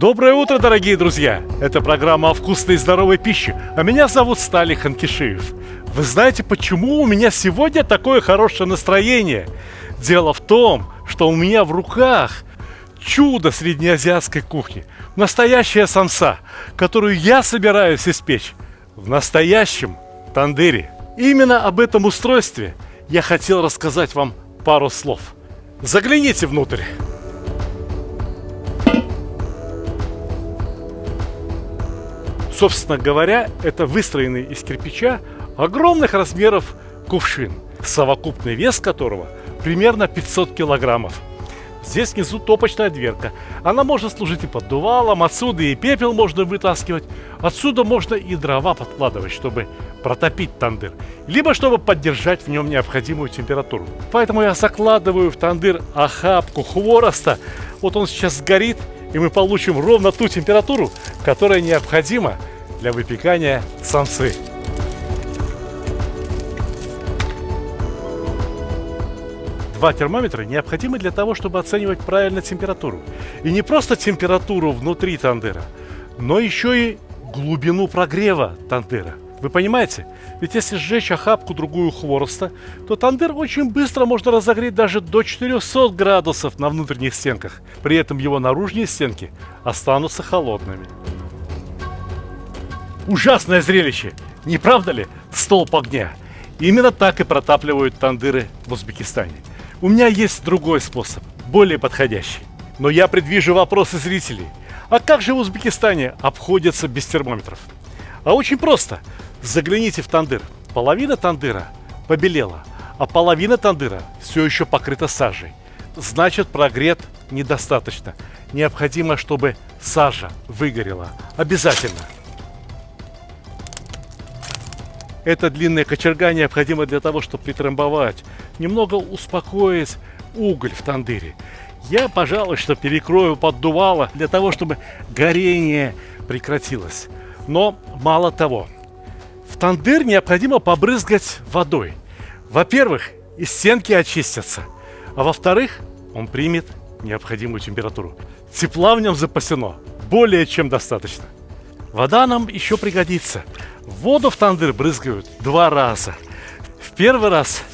Доброе утро, дорогие друзья! Это программа о вкусной и здоровой пище, а меня зовут Стали Ханкишиев. Вы знаете, почему у меня сегодня такое хорошее настроение? Дело в том, что у меня в руках чудо среднеазиатской кухни. Настоящая самса, которую я собираюсь испечь в настоящем тандыре. Именно об этом устройстве я хотел рассказать вам пару слов. Загляните внутрь. Собственно говоря, это выстроенный из кирпича огромных размеров кувшин, совокупный вес которого примерно 500 килограммов. Здесь внизу топочная дверка. Она может служить и поддувалом, отсюда и пепел можно вытаскивать. Отсюда можно и дрова подкладывать, чтобы протопить тандыр, либо чтобы поддержать в нем необходимую температуру. Поэтому я закладываю в тандыр охапку хвороста. Вот он сейчас сгорит, и мы получим ровно ту температуру, которая необходима для выпекания самсы. Два термометра необходимы для того, чтобы оценивать правильно температуру. И не просто температуру внутри тандыра, но еще и глубину прогрева тандыра. Вы понимаете? Ведь если сжечь охапку другую хвороста, то тандыр очень быстро можно разогреть даже до 400 градусов на внутренних стенках. При этом его наружные стенки останутся холодными. Ужасное зрелище, не правда ли? Столб огня. Именно так и протапливают тандыры в Узбекистане. У меня есть другой способ, более подходящий. Но я предвижу вопросы зрителей. А как же в Узбекистане обходятся без термометров? А очень просто. Загляните в тандыр. Половина тандыра побелела, а половина тандыра все еще покрыта сажей. Значит, прогрет недостаточно. Необходимо, чтобы сажа выгорела. Обязательно. Эта длинная кочерга необходима для того, чтобы притрамбовать, немного успокоить уголь в тандыре. Я, пожалуй, что перекрою поддувало для того, чтобы горение прекратилось. Но мало того, в тандыр необходимо побрызгать водой. Во-первых, и стенки очистятся, а во-вторых, он примет необходимую температуру. Тепла в нем запасено более чем достаточно. Вода нам еще пригодится. Воду в тандыр брызгают 2 раза. В первый раз,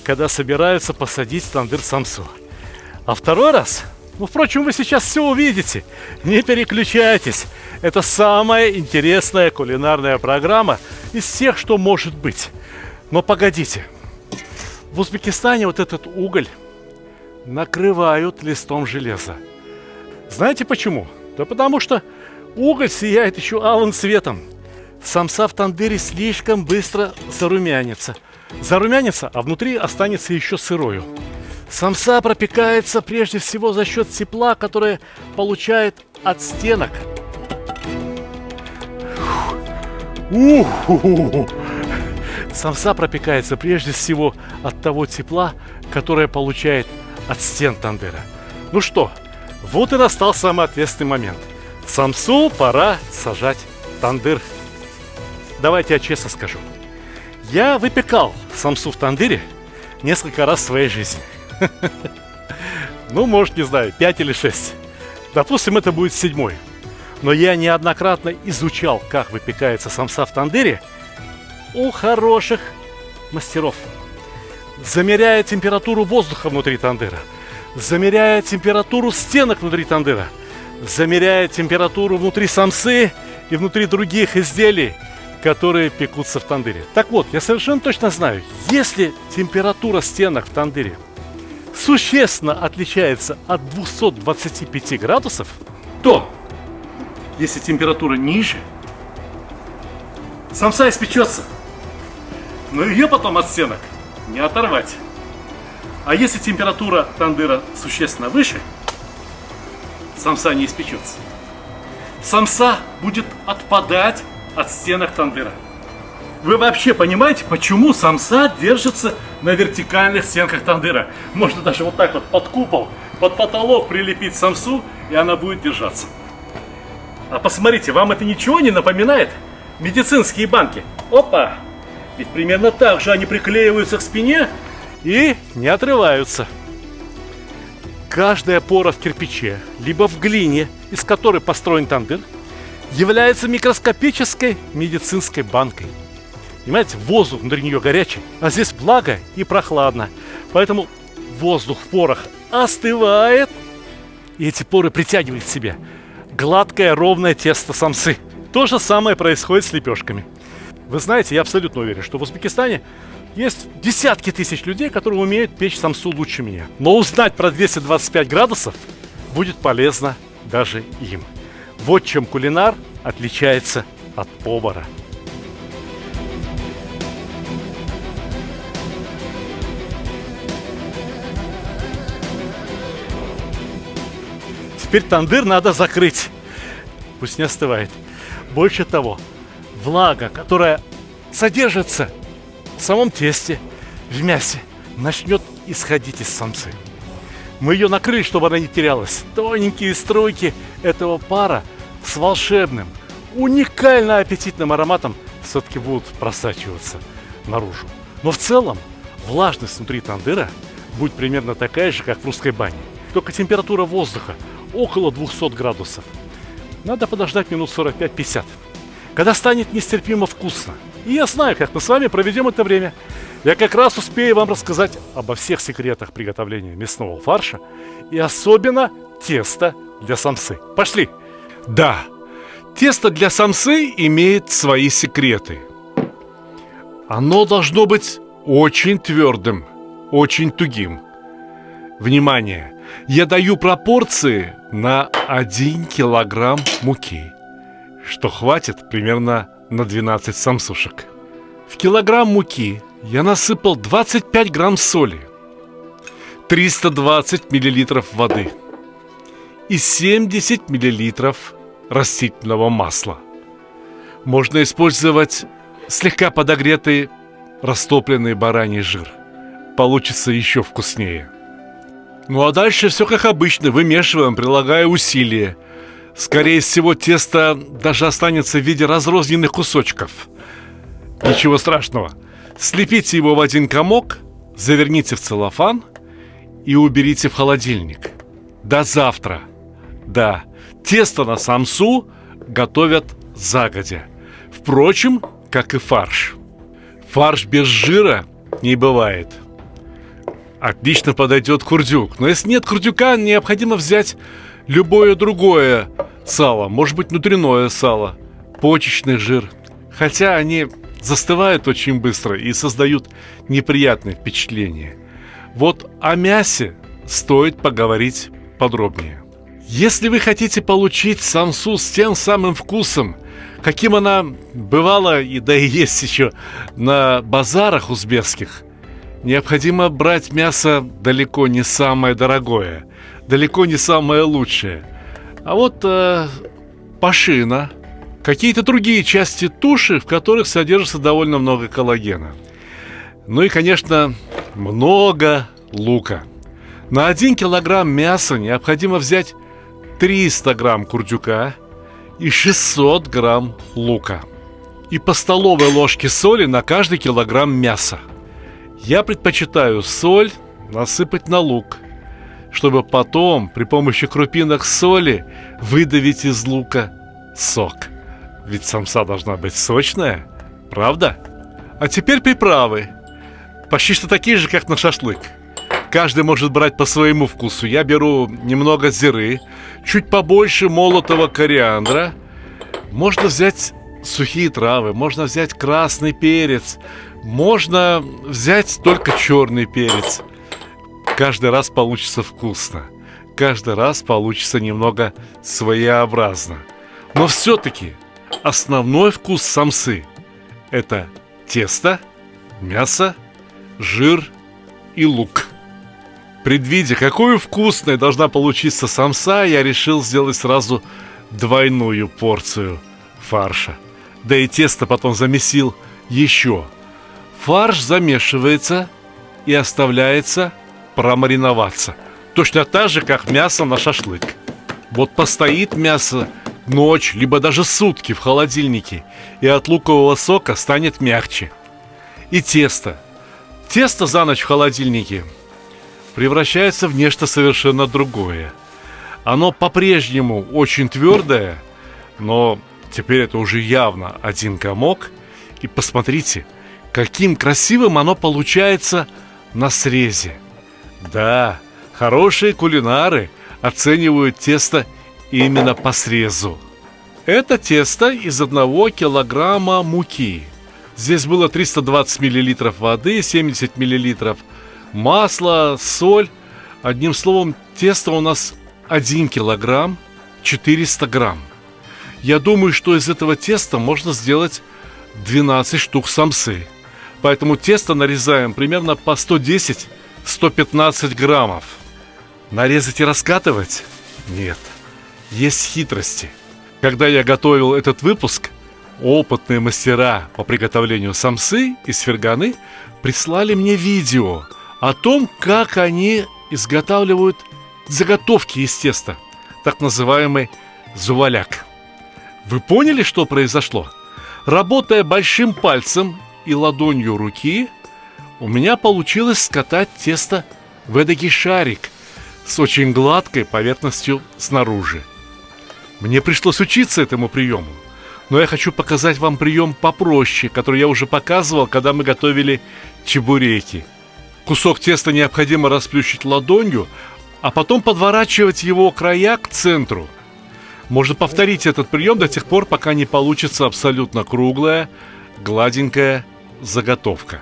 когда собираются посадить в тандыр самсу. А второй раз, впрочем, вы сейчас все увидите. Не переключайтесь. Это самая интересная кулинарная программа из всех, что может быть. Но погодите. В Узбекистане вот этот уголь накрывают листом железа. Знаете почему? Да потому что уголь сияет еще алым цветом. Самса в тандыре слишком быстро зарумянится. Зарумянится, а внутри останется еще сырою. Самса пропекается прежде всего за счет тепла, которое получает от стенок. Самса пропекается прежде всего от того тепла, которое получает от стен тандыра. Ну что, вот и настал самый ответственный момент. Самсу пора сажать в тандыр. Давайте я честно скажу. Я выпекал самсу в тандыре несколько раз в своей жизни. Ну, может, не знаю, 5 или 6. Допустим, это будет 7-й. Но я неоднократно изучал, как выпекается самса в тандыре у хороших мастеров. Замеряя температуру воздуха внутри тандыра, замеряя температуру стенок внутри тандыра, замеряя температуру внутри самсы и внутри других изделий, которые пекутся в тандыре. Так вот, я совершенно точно знаю, если температура стенок в тандыре существенно отличается от 225 градусов, то, если температура ниже, самса испечется, но ее потом от стенок не оторвать. А если температура тандыра существенно выше, самса не испечется. Самса будет отпадать от стенок тандыра. Вы вообще понимаете, почему самса держится на вертикальных стенках тандыра? Можно даже вот так вот под купол, под потолок прилепить самсу, и она будет держаться. А посмотрите, вам это ничего не напоминает? Медицинские банки. Опа! Ведь примерно так же они приклеиваются к спине и не отрываются. Каждая пора в кирпиче, либо в глине, из которой построен тандыр, является микроскопической медицинской банкой. Понимаете, воздух внутри нее горячий, а здесь влага и прохладно. Поэтому воздух в порах остывает, и эти поры притягивают к себе гладкое, ровное тесто самсы. То же самое происходит с лепешками. Вы знаете, я абсолютно уверен, что в Узбекистане есть десятки тысяч людей, которые умеют печь самсу лучше меня. Но узнать про 225 градусов будет полезно даже им. Вот чем кулинар отличается от повара. Теперь тандыр надо закрыть. Пусть не остывает. Больше того, влага, которая содержится в самом тесте, в мясе, начнет исходить из самсы. Мы ее накрыли, чтобы она не терялась. Тоненькие струйки этого пара с волшебным, уникально аппетитным ароматом все-таки будут просачиваться наружу. Но в целом влажность внутри тандыра будет примерно такая же, как в русской бане. Только температура воздуха около 200 градусов. Надо подождать минут 45-50, когда станет нестерпимо вкусно. И я знаю, как мы с вами проведем это время. Я как раз успею вам рассказать обо всех секретах приготовления мясного фарша и особенно теста для самсы. Пошли! Да, тесто для самсы имеет свои секреты. Оно должно быть очень твердым, очень тугим. Внимание! Я даю пропорции на 1 килограмм муки, что хватит примерно на 12 самсушек. В килограмм муки я насыпал 25 грамм соли, 320 миллилитров воды и 70 миллилитров растительного масла. Можно использовать слегка подогретый растопленный бараний жир. Получится еще вкуснее. Ну а дальше все как обычно, вымешиваем, прилагая усилия. Скорее всего, тесто даже останется в виде разрозненных кусочков. Ничего страшного. Слепите его в один комок, заверните в целлофан и уберите в холодильник. До завтра. Да, тесто на самсу готовят загодя. Впрочем, как и фарш. Фарш без жира не бывает. Отлично подойдет курдюк. Но если нет курдюка, необходимо взять любое другое сало. Может быть, внутреннее сало, почечный жир. Хотя они застывают очень быстро и создают неприятное впечатление. Вот о мясе стоит поговорить подробнее. Если вы хотите получить самсу с тем самым вкусом, каким она бывала и да и есть еще на базарах узбекских, необходимо брать мясо далеко не самое дорогое, далеко не самое лучшее. А вот пашина, какие-то другие части туши, в которых содержится довольно много коллагена. Ну и, конечно, много лука. На 1 килограмм мяса необходимо взять 300 грамм курдюка и 600 грамм лука. И по столовой ложке соли на каждый килограмм мяса. Я предпочитаю соль насыпать на лук, чтобы потом при помощи крупинок соли выдавить из лука сок. Ведь самса должна быть сочная, правда? А теперь приправы. Почти что такие же, как на шашлык. Каждый может брать по своему вкусу. Я беру немного зиры, чуть побольше молотого кориандра. Можно взять сухие травы, можно взять красный перец, можно взять только черный перец. Каждый раз получится вкусно. Каждый раз получится немного своеобразно. Но все-таки основной вкус самсы – это тесто, мясо, жир и лук. Предвидя, какой вкусной должна получиться самса, я решил сделать сразу двойную порцию фарша. Да и тесто потом замесил еще. Фарш замешивается и оставляется промариноваться. Точно так же, как мясо на шашлык. Вот постоит мясо ночь, либо даже сутки в холодильнике, и от лукового сока станет мягче. И тесто. Тесто за ночь в холодильнике превращается в нечто совершенно другое. Оно по-прежнему очень твердое, но теперь это уже явно один комок. И посмотрите, каким красивым оно получается на срезе. Да, хорошие кулинары оценивают тесто именно по срезу. Это тесто из 1 килограмма муки. Здесь было 320 миллилитров воды, 70 миллилитров масла, соль. Одним словом, тесто у нас 1 килограмм 400 грамм. Я думаю, что из этого теста можно сделать 12 штук самсы. Поэтому тесто нарезаем примерно по 110-115 граммов. Нарезать и раскатывать? Нет. Есть хитрости. Когда я готовил этот выпуск, опытные мастера по приготовлению самсы из ферганы прислали мне видео о том, как они изготавливают заготовки из теста, так называемый зуваляк. Вы поняли, что произошло? Работая большим пальцем и ладонью руки, у меня получилось скатать тесто в эдакий шарик с очень гладкой поверхностью снаружи. Мне пришлось учиться этому приему, но я хочу показать вам прием попроще, который я уже показывал, когда мы готовили чебуреки. Кусок теста необходимо расплющить ладонью, а потом подворачивать его края к центру. Можно повторить этот прием до тех пор, пока не получится абсолютно круглая, гладенькая заготовка.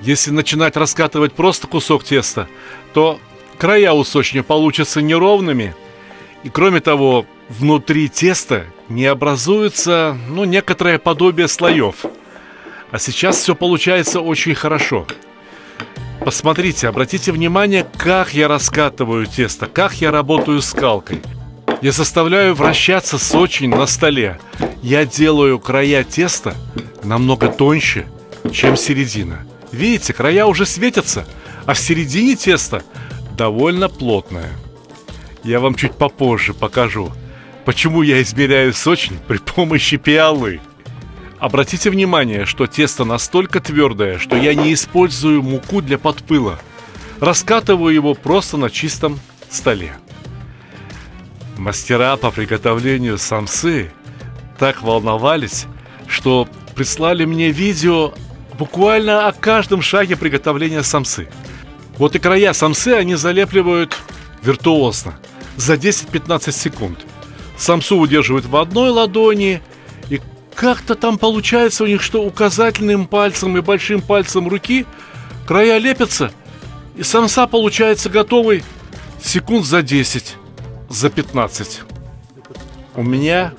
Если начинать раскатывать просто кусок теста, то края у сочня получатся неровными, и кроме того, внутри теста не образуется, некоторое подобие слоев. А сейчас все получается очень хорошо. Посмотрите, обратите внимание, как я раскатываю тесто, как я работаю скалкой. Я заставляю вращаться сочень на столе. Я делаю края теста намного тоньше, чем середина. Видите, края уже светятся, а в середине теста довольно плотное. Я вам чуть попозже покажу, почему я измеряю сочень при помощи пиалы. Обратите внимание, что тесто настолько твердое, что я не использую муку для подпыла. Раскатываю его просто на чистом столе. Мастера по приготовлению самсы так волновались, что прислали мне видео буквально о каждом шаге приготовления самсы. Вот и края самсы они залепливают виртуозно, за 10-15 секунд. Самсу удерживают в одной ладони, и как-то там получается у них, что указательным пальцем и большим пальцем руки края лепятся, и самса получается готовой секунд за 10, за 15. У меня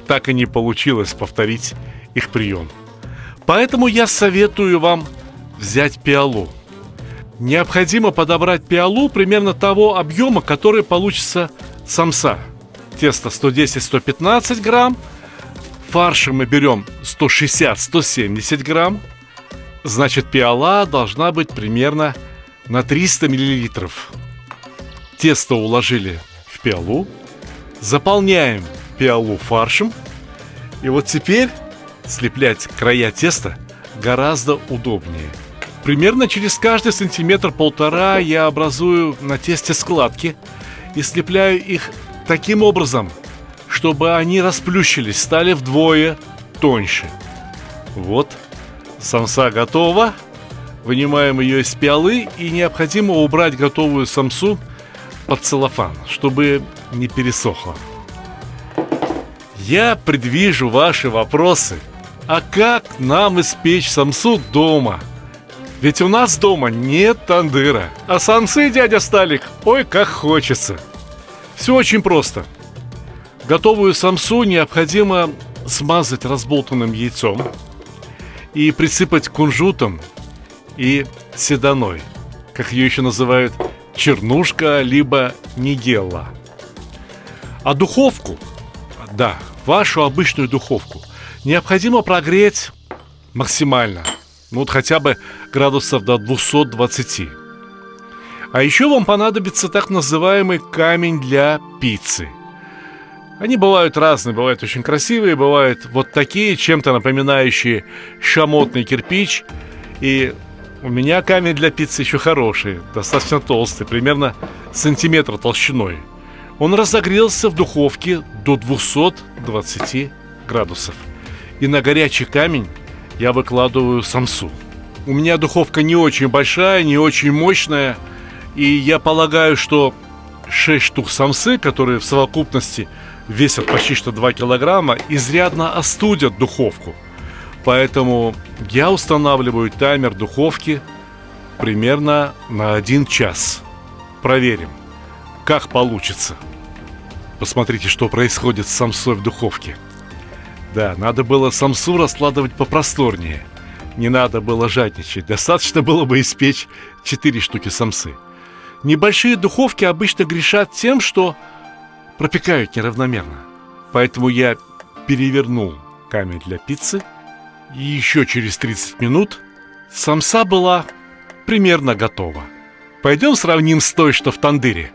так и не получилось повторить их прием. Поэтому я советую вам взять пиалу. Необходимо подобрать пиалу примерно того объема, который получится самса. Тесто 110-115 грамм. Фарша мы берем 160-170 грамм. Значит, пиала должна быть примерно на 300 миллилитров. Тесто уложили в пиалу. Заполняем пиалу фаршем. И вот теперь слеплять края теста гораздо удобнее. Примерно через каждый сантиметр-полтора я образую на тесте складки и слепляю их таким образом, чтобы они расплющились, стали вдвое тоньше. Вот, самса готова. Вынимаем ее из пиалы, и необходимо убрать готовую самсу под целлофан, чтобы не пересохла. Я предвижу ваши вопросы. А как нам испечь самсу дома? Ведь у нас дома нет тандыра, а самсы, дядя Сталик, ой, как хочется. Все очень просто. Готовую самсу необходимо смазать разболтанным яйцом и присыпать кунжутом и седаной, как ее еще называют, чернушка либо нигелла. А духовку, да, вашу обычную духовку, необходимо прогреть максимально. Вот хотя бы градусов до 220. А еще вам понадобится так называемый камень для пиццы. Они бывают разные, бывают очень красивые, бывают вот такие, чем-то напоминающие шамотный кирпич. И У меня камень для пиццы еще хороший, достаточно толстый, примерно сантиметр толщиной. Он разогрелся в духовке до 220 градусов. И на горячий камень я выкладываю самсу. У меня духовка не очень большая, не очень мощная. И я полагаю, что 6 штук самсы, которые в совокупности весят почти что 2 килограмма, изрядно остудят духовку. Поэтому я устанавливаю таймер духовки примерно на 1 час. Проверим, как получится. Посмотрите, что происходит с самсой в духовке. Да, надо было самсу раскладывать попросторнее. Не надо было жадничать. Достаточно было бы испечь 4 штуки самсы. Небольшие духовки обычно грешат тем, что пропекают неравномерно. Поэтому я перевернул камень для пиццы. И еще через 30 минут самса была примерно готова. Пойдем сравним с той, что в тандыре.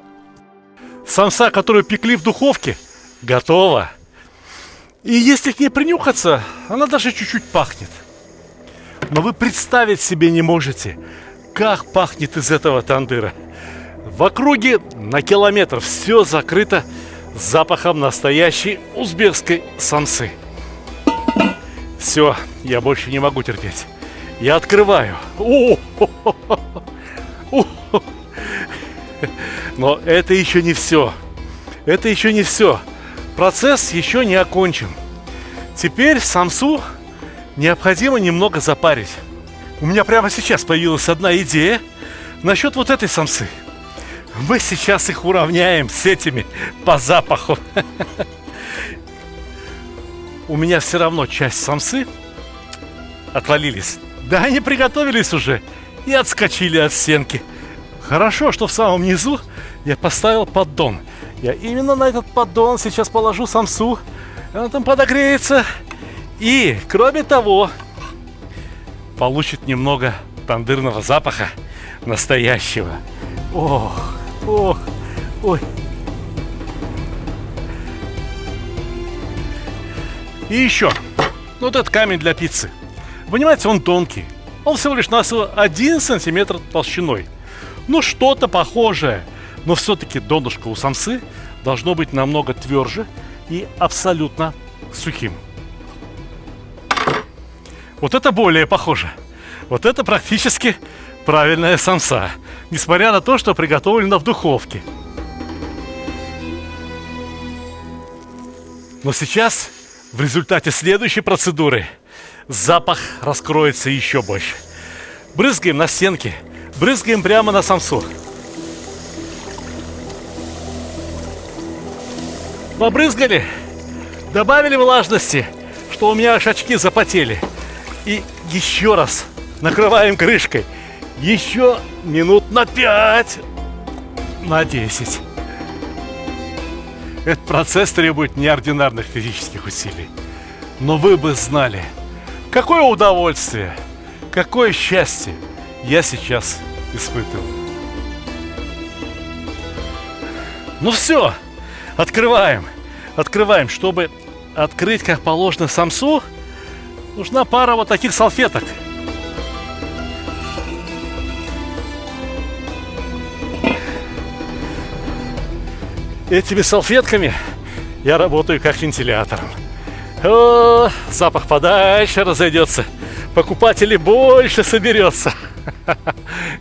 Самса, которую пекли в духовке, готова. И если к ней принюхаться, она даже чуть-чуть пахнет. Но вы представить себе не можете, как пахнет из этого тандыра. В округе на километр все закрыто запахом настоящей узбекской самсы. Все, я больше не могу терпеть. Я открываю. Но это еще не все. Это еще не все. Процесс еще не окончен. Теперь самсу необходимо немного запарить. У меня прямо сейчас появилась одна идея насчет вот этой самсы. Мы сейчас их уравняем с этими по запаху. У меня все равно часть самсы отвалились. Да они приготовились уже и отскочили от стенки. Хорошо, что в самом низу я поставил поддон. Я именно на этот поддон сейчас положу самсу. Она там подогреется. И, кроме того, получит немного тандырного запаха настоящего. Ох, ох, ой. И еще, вот этот камень для пиццы. Понимаете, он тонкий. Он всего лишь на 1 сантиметр толщиной. Ну, что-то похожее. Но все-таки донышко у самсы должно быть намного тверже и абсолютно сухим. Вот это более похоже. Вот это практически правильная самса, несмотря на то, что приготовлена в духовке. Но сейчас, в результате следующей процедуры, запах раскроется еще больше. Брызгаем на стенки, брызгаем прямо на самсу. Побрызгали, добавили влажности, что у меня аж очки запотели. И еще раз накрываем крышкой. Еще минут на 5, на 10. Этот процесс требует неординарных физических усилий. Но вы бы знали, какое удовольствие, какое счастье я сейчас испытываю. Ну все, открываем. Открываем. Чтобы открыть как положено самсу, нужна пара вот таких салфеток. Этими салфетками я работаю как вентилятором. О, запах подальше разойдется. Покупателей больше соберется.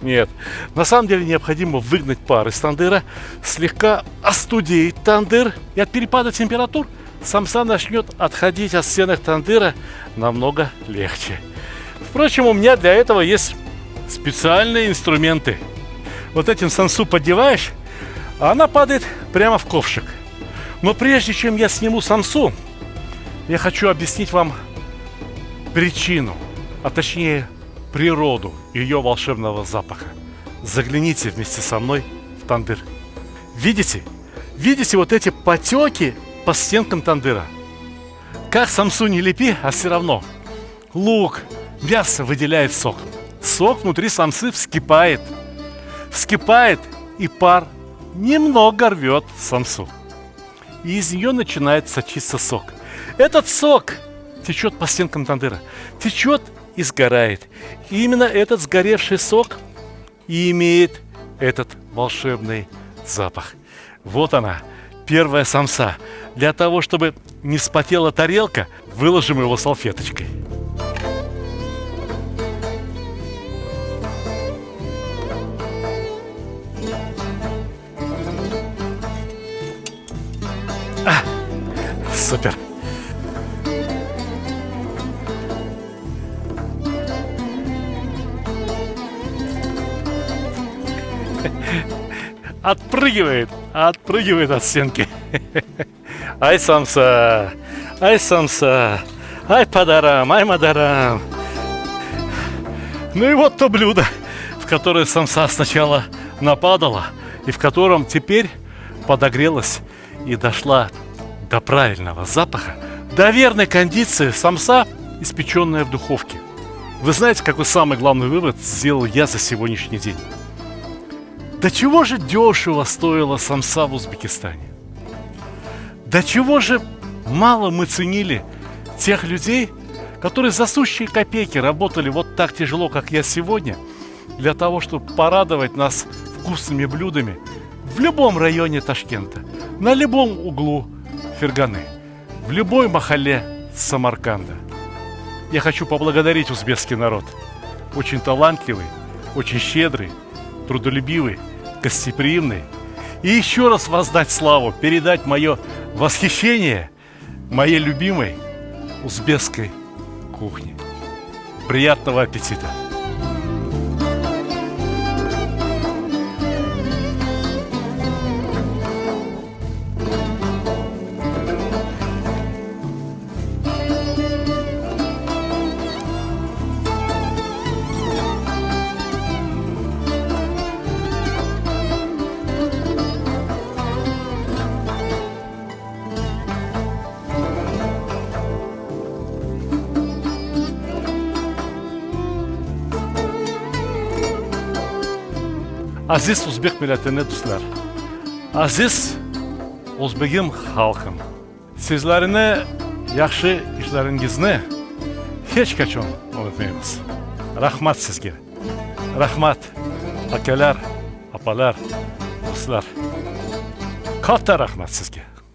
Нет, на самом деле необходимо выгнать пар из тандыра, слегка остудить тандыр, и от перепада температур самса начнет отходить от стенок тандыра намного легче. Впрочем, у меня для этого есть специальные инструменты. Вот этим самсу поддеваешь, а она падает прямо в ковшик. Но прежде чем я сниму самсу, я хочу объяснить вам причину, а точнее природу ее волшебного запаха. Загляните вместе со мной в тандыр. Видите? Видите вот эти потеки по стенкам тандыра? Как самсу не лепи, а все равно лук, мясо выделяет сок. Сок внутри самсы вскипает. Вскипает, и пар немного рвет самсу. И из нее начинает сочиться сок. Этот сок течет по стенкам тандыра. Течет и сгорает. И именно этот сгоревший сок и имеет этот волшебный запах. Вот она, первая самса. Для того, чтобы не вспотела тарелка, выложим его салфеточкой. Супер! Отпрыгивает от стенки. Ай, самса, ай, падарам, ай, мадарам. Ну и вот то блюдо, в которое самса сначала нападала, и в котором теперь подогрелась и дошла до правильного запаха, до верной кондиции самса, испеченная в духовке. Вы знаете, какой самый главный вывод сделал я за сегодняшний день? До чего же дешево стоила самса в Узбекистане? До чего же мало мы ценили тех людей, которые за сущие копейки работали вот так тяжело, как я сегодня, для того, чтобы порадовать нас вкусными блюдами в любом районе Ташкента, на любом углу Ферганы, в любой махалле Самарканда. Я хочу поблагодарить узбекский народ. Очень талантливый, очень щедрый, трудолюбивый, гостеприимный. И еще раз воздать славу, передать мое восхищение моей любимой узбекской кухне. Приятного аппетита! Aziz O'zbek millatini do'stlar, aziz O'zbegim xalqim, sizlarni yaxshi ishlaringizni hech qachon unutmaymiz. Rahmat sizga. Rahmat akalar, opalar, do'stlar. Katta rahmat sizga.